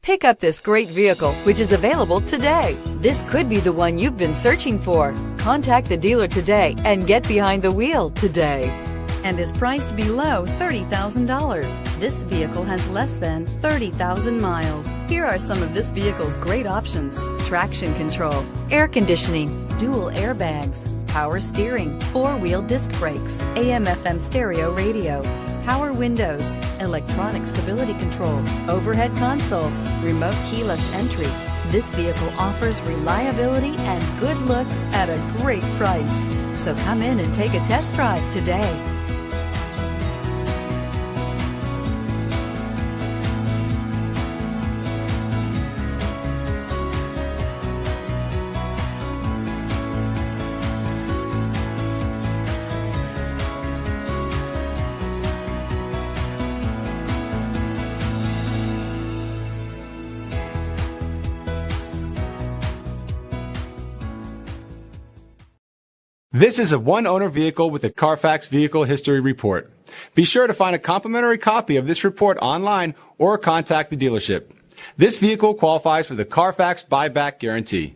Pick up this great vehicle, which is available today. This could be the one you've been searching for. Contact the dealer today and get behind the wheel today. And is priced below $30,000. This vehicle has less than 30,000 miles. Here are some of this vehicle's great options: traction control, air conditioning, dual airbags, power steering, four-wheel disc brakes, AM/FM stereo radio, power windows, electronic stability control, overhead console, remote keyless entry. This vehicle offers reliability and good looks at a great price. So come in and take a test drive today. This is a one-owner vehicle with a Carfax Vehicle History Report. Be sure to find a complimentary copy of this report online or contact the dealership. This vehicle qualifies for the Carfax Buyback Guarantee.